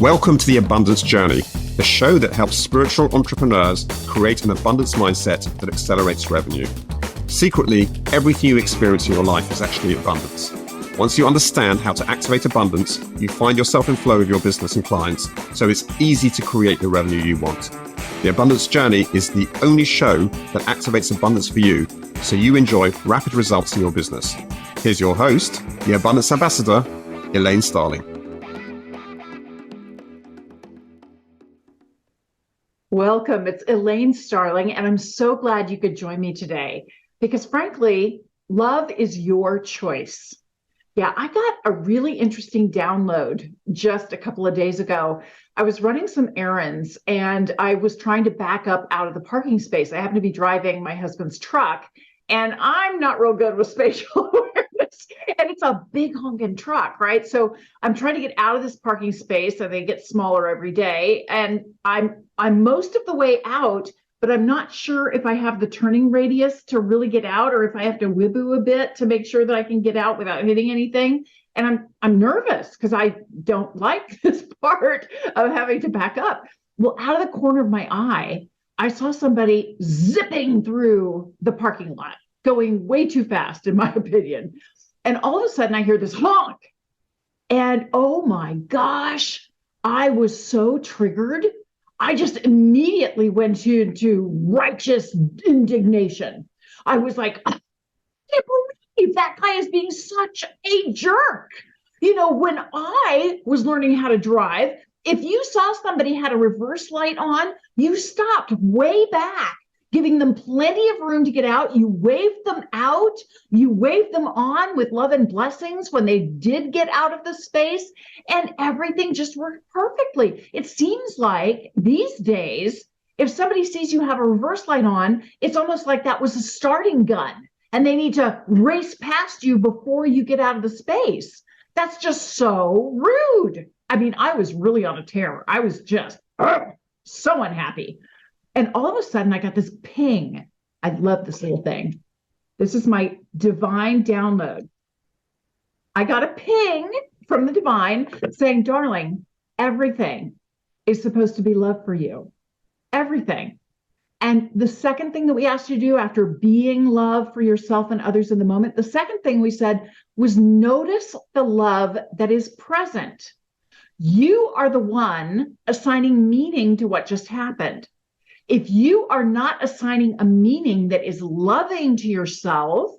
Welcome to the Abundance Journey, the show that helps spiritual entrepreneurs create an abundance mindset that accelerates revenue. Secretly, everything you experience in your life is actually abundance. Once you understand how to activate abundance, you find yourself in flow with your business and clients, so it's easy to create the revenue you want. The Abundance Journey is the only show that activates abundance for you, so you enjoy rapid results in your business. Here's your host, the Abundance Ambassador, Elaine Starling. Welcome, it's Elaine Starling, and I'm so glad you could join me today because frankly, love is your choice. Yeah, I got a really interesting download just a couple of days ago. I was running some errands and I was trying to back up out of the parking space. I happen to be driving my husband's truck and I'm not real good with spatial awareness. And it's a big honking truck, right? So I'm trying to get out of this parking space and they get smaller every day. And I'm most of the way out, but I'm not sure if I have the turning radius to really get out or if I have to wiboo a bit to make sure that I can get out without hitting anything. And I'm nervous because I don't like this part of having to back up. Well, out of the corner of my eye, I saw somebody zipping through the parking lot, going way too fast, in my opinion. And all of a sudden I hear this honk. And oh my gosh, I was so triggered. I just immediately went into righteous indignation. I was like, I can't believe that guy is being such a jerk. You know, when I was learning how to drive, if you saw somebody had a reverse light on, you stopped way back, giving them plenty of room to get out. You waved them out. You waved them on with love and blessings when they did get out of the space, and everything just worked perfectly. It seems like these days, if somebody sees you have a reverse light on, it's almost like that was a starting gun and they need to race past you before you get out of the space. That's just so rude. I mean, I was really on a tear. I was just so unhappy. And all of a sudden I got this ping. I love this little thing. This is my divine download. I got a ping from the divine saying, darling, everything is supposed to be love for you. Everything. And the second thing that we asked you to do after being love for yourself and others in the moment, the second thing we said was notice the love that is present. You are the one assigning meaning to what just happened. If you are not assigning a meaning that is loving to yourself,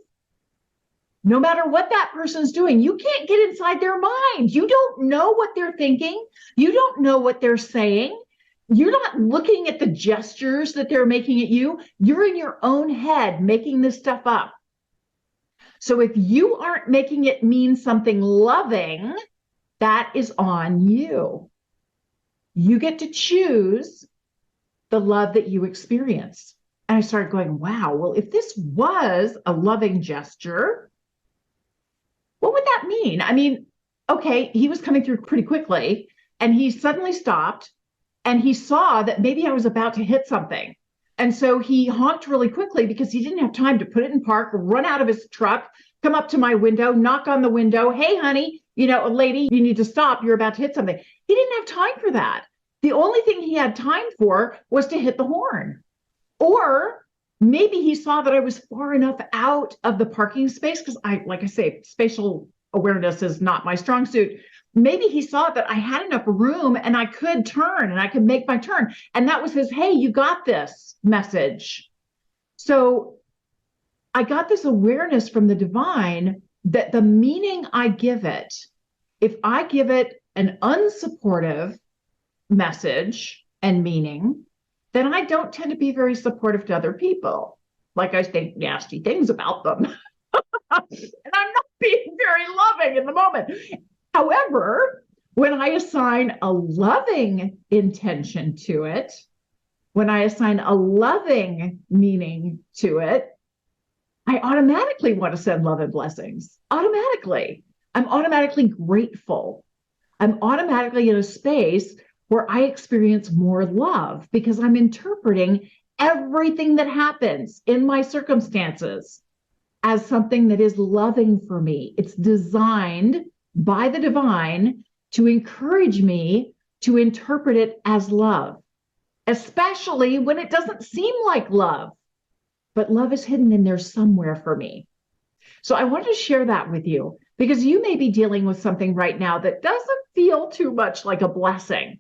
no matter what that person's doing, you can't get inside their mind. You don't know what they're thinking. You don't know what they're saying. You're not looking at the gestures that they're making at you. You're in your own head making this stuff up. So if you aren't making it mean something loving, that is on you. You get to choose the love that you experience. And I started going, wow, well, if this was a loving gesture, what would that mean? I mean, okay, he was coming through pretty quickly and he suddenly stopped and he saw that maybe I was about to hit something. And so he honked really quickly because he didn't have time to put it in park, run out of his truck, come up to my window, knock on the window. Hey, honey, you know, lady, you need to stop. You're about to hit something. He didn't have time for that. The only thing he had time for was to hit the horn. Or maybe he saw that I was far enough out of the parking space because like I say, spatial awareness is not my strong suit. Maybe he saw that I had enough room and I could turn and I could make my turn. And that was his, hey, you got this message. So I got this awareness from the divine that the meaning I give it, if I give it an unsupportive message and meaning, then I don't tend to be very supportive to other people. Like I think nasty things about them. And I'm not being very loving in the moment. However, when I assign a loving intention to it, when I assign a loving meaning to it, I automatically want to send love and blessings. Automatically. I'm automatically grateful. I'm automatically in a space where I experience more love because I'm interpreting everything that happens in my circumstances as something that is loving for me. It's designed by the divine to encourage me to interpret it as love, especially when it doesn't seem like love, but love is hidden in there somewhere for me. So I wanted to share that with you because you may be dealing with something right now that doesn't feel too much like a blessing,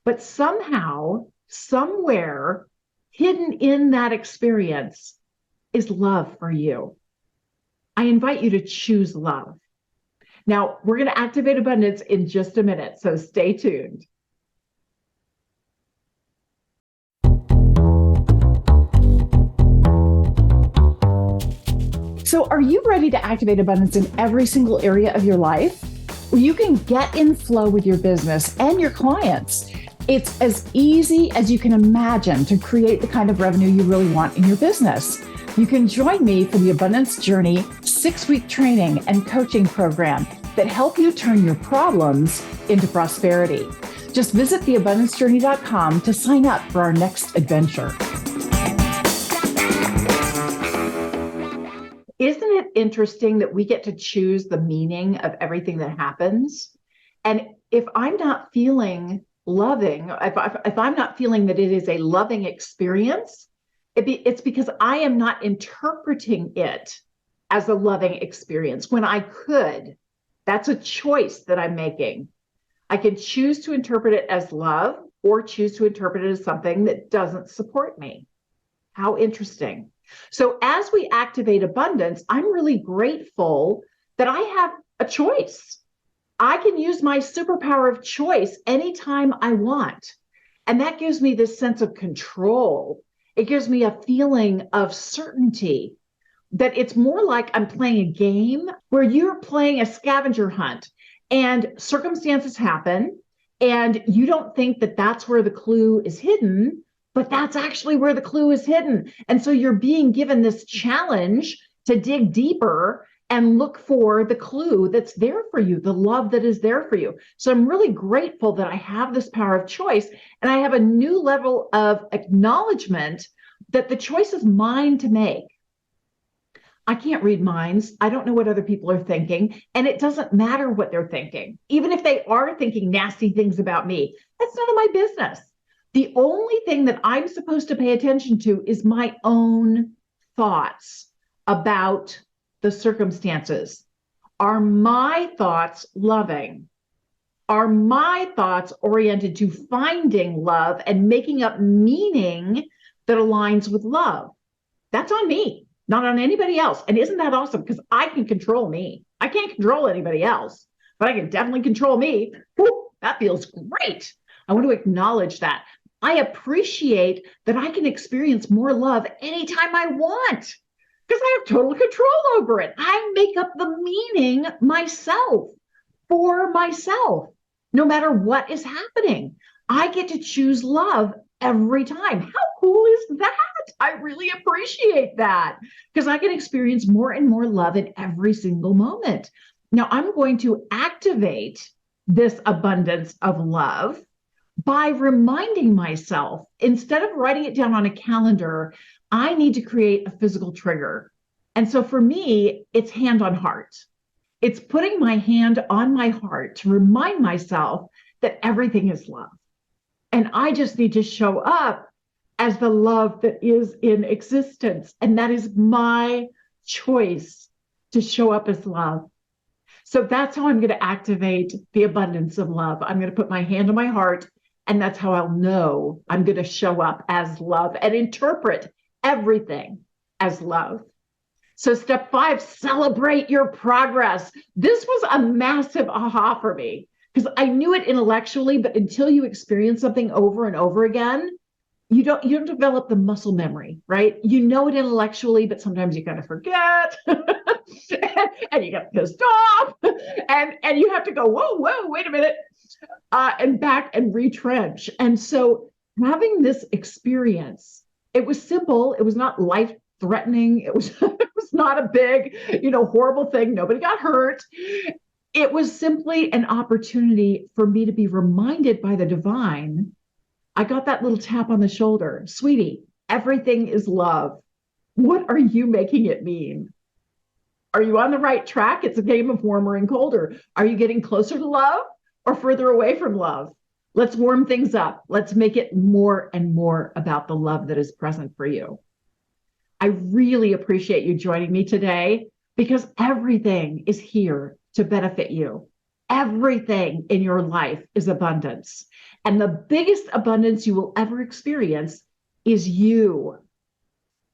but somehow, somewhere hidden in that experience is love for you. I invite you to choose love. Now, we're going to activate abundance in just a minute, so stay tuned. So are you ready to activate abundance in every single area of your life? Well, you can get in flow with your business and your clients. It's as easy as you can imagine to create the kind of revenue you really want in your business. You can join me for the Abundance Journey 6-week training and coaching program that help you turn your problems into prosperity. Just visit theabundancejourney.com to sign up for our next adventure. Isn't it interesting that we get to choose the meaning of everything that happens? And if I'm not feeling loving, if I'm not feeling that it is a loving experience, it's because I am not interpreting it as a loving experience when I could. That's a choice that I'm making. I can choose to interpret it as love or choose to interpret it as something that doesn't support me. How interesting. So as we activate abundance, I'm really grateful that I have a choice. I can use my superpower of choice anytime I want. And that gives me this sense of control. It gives me a feeling of certainty that it's more like I'm playing a game where you're playing a scavenger hunt and circumstances happen and you don't think that that's where the clue is hidden, but that's actually where the clue is hidden. And so you're being given this challenge to dig deeper and look for the clue that's there for you, the love that is there for you. So I'm really grateful that I have this power of choice and I have a new level of acknowledgement that the choice is mine to make. I can't read minds. I don't know what other people are thinking, and it doesn't matter what they're thinking. Even if they are thinking nasty things about me, that's none of my business. The only thing that I'm supposed to pay attention to is my own thoughts about the circumstances. Are my thoughts loving? Are my thoughts oriented to finding love and making up meaning that aligns with love? That's on me, not on anybody else. And isn't that awesome? Because I can control me. I can't control anybody else, but I can definitely control me. Woo, that feels great. I want to acknowledge that. I appreciate that I can experience more love anytime I want because I have total control over it. I make up the meaning myself for myself, no matter what is happening. I get to choose love every time. How cool is that? I really appreciate that because I can experience more and more love in every single moment. Now, I'm going to activate this abundance of love by reminding myself, instead of writing it down on a calendar, I need to create a physical trigger. And so for me, it's hand on heart. It's putting my hand on my heart to remind myself that everything is love. And I just need to show up as the love that is in existence. And that is my choice to show up as love. So that's how I'm going to activate the abundance of love. I'm going to put my hand on my heart, and that's how I'll know I'm going to show up as love and interpret everything as love. So step 5, celebrate your progress. This was a massive aha for me because I knew it intellectually, but until you experience something over and over again, you don't develop the muscle memory, right? You know it intellectually, but sometimes you kind of forget and you get pissed off and you have to go, whoa, wait a minute, and back and retrench. And so having this experience, it was simple. It was not life-threatening. It was not a big, horrible thing. Nobody got hurt. It was simply an opportunity for me to be reminded by the divine. I got that little tap on the shoulder. Sweetie, everything is love. What are you making it mean? Are you on the right track? It's a game of warmer and colder. Are you getting closer to love or further away from love? Let's warm things up. Let's make it more and more about the love that is present for you. I really appreciate you joining me today because everything is here to benefit you. Everything in your life is abundance. And the biggest abundance you will ever experience is you.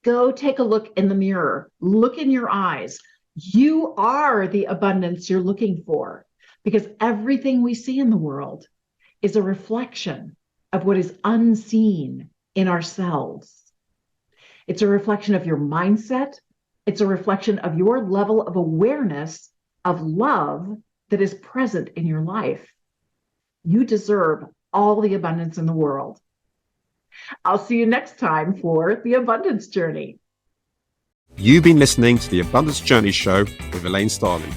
Go take a look in the mirror. Look in your eyes. You are the abundance you're looking for because everything we see in the world is a reflection of what is unseen in ourselves. It's a reflection of your mindset. It's a reflection of your level of awareness of love that is present in your life. You deserve all the abundance in the world. I'll see you next time for The Abundance Journey. You've been listening to The Abundance Journey Show with Elaine Starling.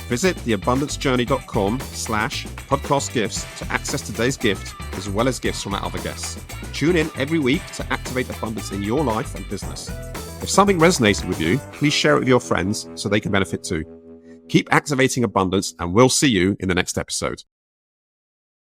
Visit theabundancejourney.com/podcast gifts to access today's gift, as well as gifts from our other guests. Tune in every week to activate abundance in your life and business. If something resonated with you, please share it with your friends so they can benefit too. Keep activating abundance, and we'll see you in the next episode.